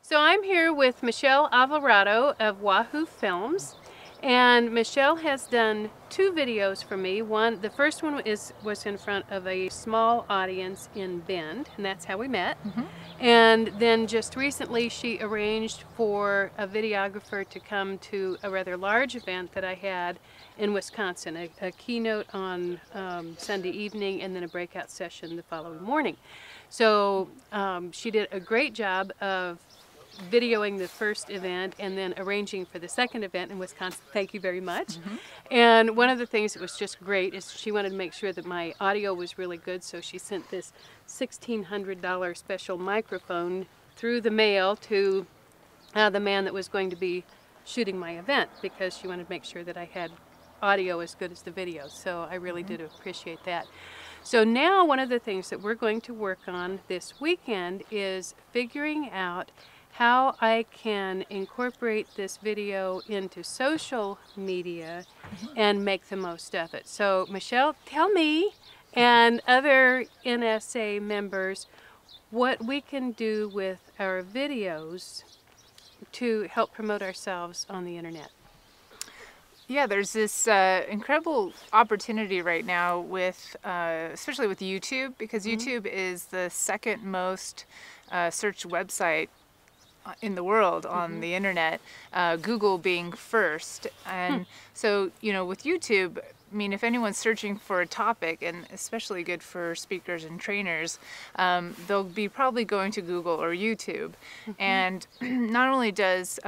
So I'm here with Michelle Alvarado of Wahoo Films, and Michelle has done two videos for me. The first one was in front of a small audience in Bend, and that's how we met. And then just recently she arranged for a videographer to come to a rather large event that I had in Wisconsin, a keynote on Sunday evening and then a breakout session the following morning. So she did a great job of videoing the first event and then arranging for the second event in Wisconsin. Thank you very much. And one of the things that was just great is she wanted to make sure that my audio was really good, so she sent this $1,600 special microphone through the mail to the man that was going to be shooting my event, because she wanted to make sure that I had audio as good as the video. So I really did appreciate that. So now one of the things that we're going to work on this weekend is figuring out how I can incorporate this video into social media and make the most of it. So Michelle, tell me and other NSA members what we can do with our videos to help promote ourselves on the internet. Yeah, there's this incredible opportunity right now with, especially with YouTube, because YouTube is the second most searched website in the world on the internet, Google being first. And so, you know, with YouTube, I mean, if anyone's searching for a topic, and especially good for speakers and trainers, they'll be probably going to Google or YouTube. And not only does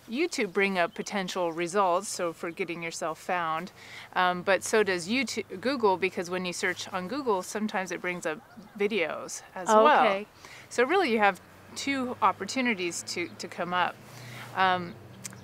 YouTube bring up potential results, so for getting yourself found, but so does Google, because when you search on Google, sometimes it brings up videos as well. Okay. So really you have two opportunities to come up.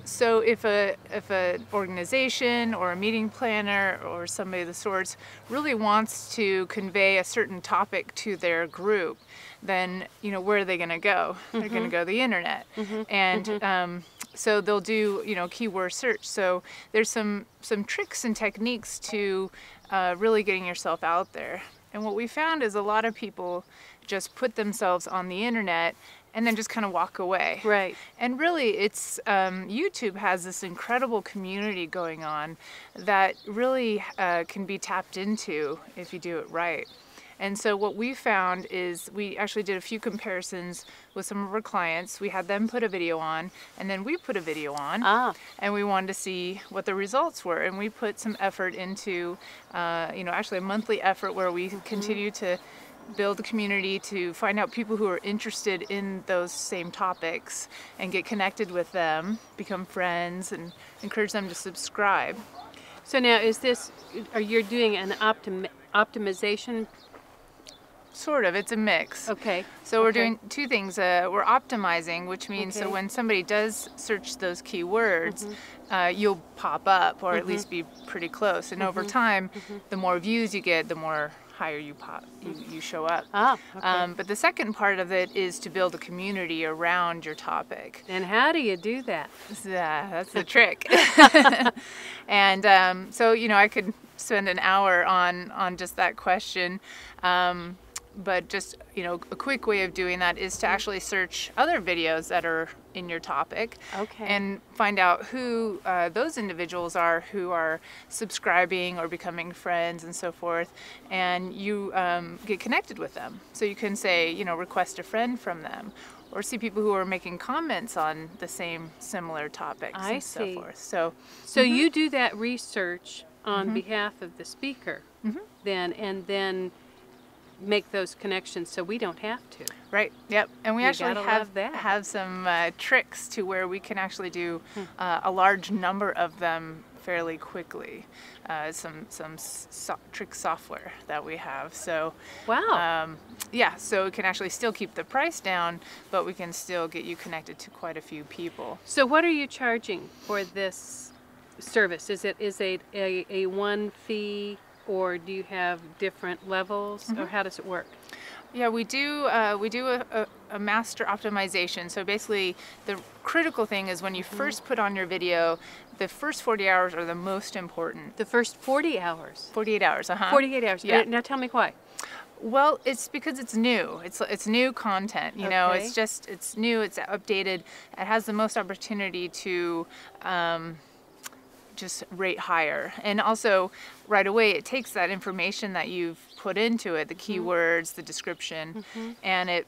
So if an organization or a meeting planner or somebody of the sorts really wants to convey a certain topic to their group, then, you know, where are they going to go? They're going to go to the internet. And so they'll do, you know, keyword search. So there's some tricks and techniques to really getting yourself out there. And what we found is a lot of people just put themselves on the internet and then just kind of walk away. Right. And really, it's YouTube has this incredible community going on that really can be tapped into if you do it right. And so what we found is we actually did a few comparisons with some of our clients. We had them put a video on, and then we put a video on, and we wanted to see what the results were. And we put some effort into, you know, actually a monthly effort where we continue to build a community to find out people who are interested in those same topics and get connected with them, become friends, and encourage them to subscribe. So now are you doing an optimization? Sort of, it's a mix. Okay. So we're doing two things. We're optimizing, which means so when somebody does search those keywords, you'll pop up, or at least be pretty close. And over time, the more views you get, the more higher you show up. But the second part of it is to build a community around your topic. And how do you do that? That's the trick. And so, you know, I could spend an hour on just that question. But just, you know, a quick way of doing that is to actually search other videos that are in your topic and find out who those individuals are who are subscribing or becoming friends and so forth, and you get connected with them. So you can say, you know, request a friend from them, or see people who are making comments on the same similar topics and so forth. So you do that research on behalf of the speaker then, and then make those connections so we don't have to. Right, yep. And we actually have some tricks to where we can actually do a large number of them fairly quickly. Some trick software that we have. So yeah, so it can actually still keep the price down, but we can still get you connected to quite a few people. So what are you charging for this service? Is it a one fee, or do you have different levels, or how does it work? Yeah, we do a master optimization. So basically, the critical thing is when you first put on your video, the first 40 hours are the most important. The first 40 hours? 48 hours, 48 hours. Yeah. Now tell me why. Well, it's because it's new. It's new content, you know. Okay. It's new. It's updated. It has the most opportunity to just rate higher, and also right away it takes that information that you've put into it, the keywords, the description, and it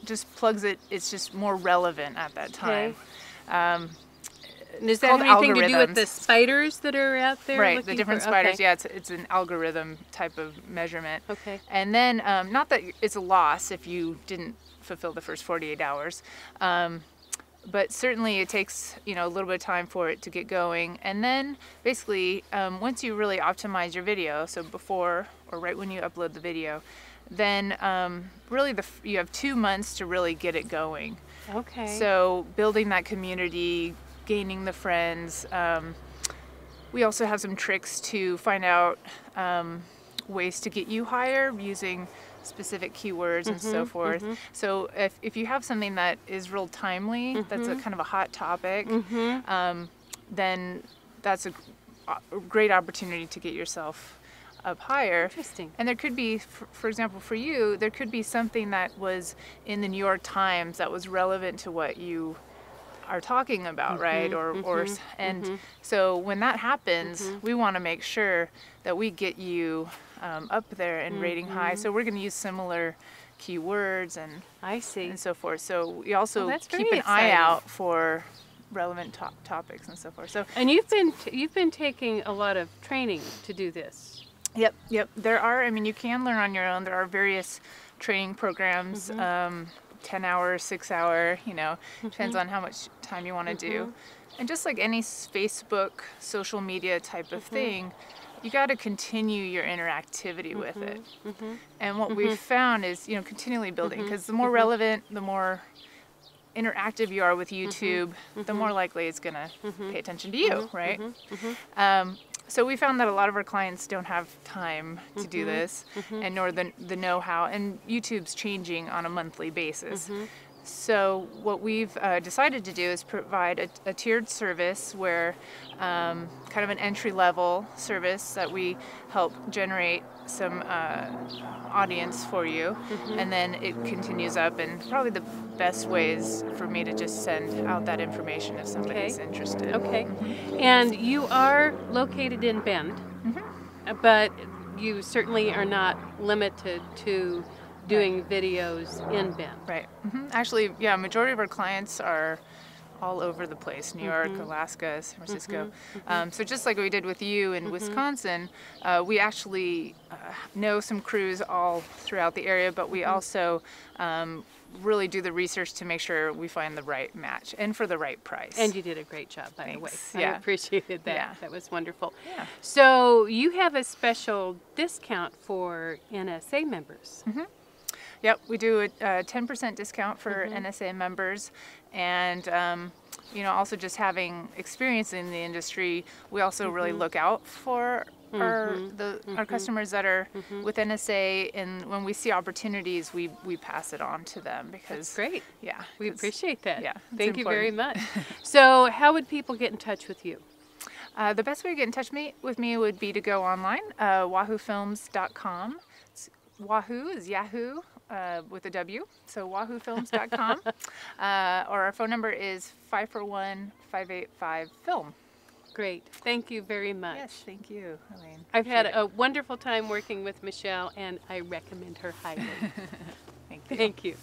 just plugs it. It's just more relevant at that time. Does that called have anything to do with the algorithms. spiders that are out there? Right, the looking different for, spiders. okay. Yeah, it's an algorithm type of measurement. Okay. And then, not that it's a loss if you didn't fulfill the first 48 hours, but certainly it takes, you know, a little bit of time for it to get going. And then basically, once you really optimize your video, so before or right when you upload the video, then really you have 2 months to really get it going. Okay. So building that community, gaining the friends. We also have some tricks to find out ways to get you higher using specific keywords and so forth. So if you have something that is real timely, that's a kind of a hot topic, then that's a great opportunity to get yourself up higher. Interesting. And there could be, for example, for you, there could be something that was in the New York Times that was relevant to what you are talking about, right? So when that happens, we want to make sure that we get you up there and rating high. So we're going to use similar keywords and I see. and so forth. So we also that's keep very an eye exciting. out for relevant topics and so forth. So And you've been taking a lot of training to do this. Yep. There are, I mean, you can learn on your own. There are various training programs, 10 hour, 6 hour, you know, depends on how much time you want to do. And just like any Facebook, social media type of thing, you got to continue your interactivity with it. And what we've found is, you know, continually building, because the more relevant, the more interactive you are with YouTube, the more likely it's going to pay attention to you, right? So we found that a lot of our clients don't have time to do this, and nor the know-how, and YouTube's changing on a monthly basis. So what we've decided to do is provide a tiered service where kind of an entry-level service that we help generate some audience for you, and then it continues up, and probably the best way is for me to just send out that information if somebody's interested. Okay. And you are located in Bend, but you certainly are not limited to doing videos in Bend. Right. Actually, yeah, majority of our clients are all over the place: New York, Alaska, San Francisco. So just like we did with you in Wisconsin, we actually know some crews all throughout the area, but we also really do the research to make sure we find the right match and for the right price. And you did a great job, by the way. Thanks. I Yeah. appreciated that. Yeah. That was wonderful. Yeah. So you have a special discount for NSA members. Yep, we do a 10% discount for NSA members, and you know, also just having experience in the industry, we also really look out for our customers that are with NSA, and when we see opportunities, we pass it on to them because That's great. Yeah, We 'cause- appreciate that. yeah, it's Thank you very important. much. So how would people get in touch with you? The best way to get in touch with me would be to go online, wahoofilms.com. Wahoo is Yahoo with a W, so wahoofilms.com. Or our phone number is 541-585-FILM. Great. Thank you very much. Yes, thank you, Elaine. I've had Appreciate a wonderful time working with Michelle, and I recommend her highly. it. Thank you. Thank you.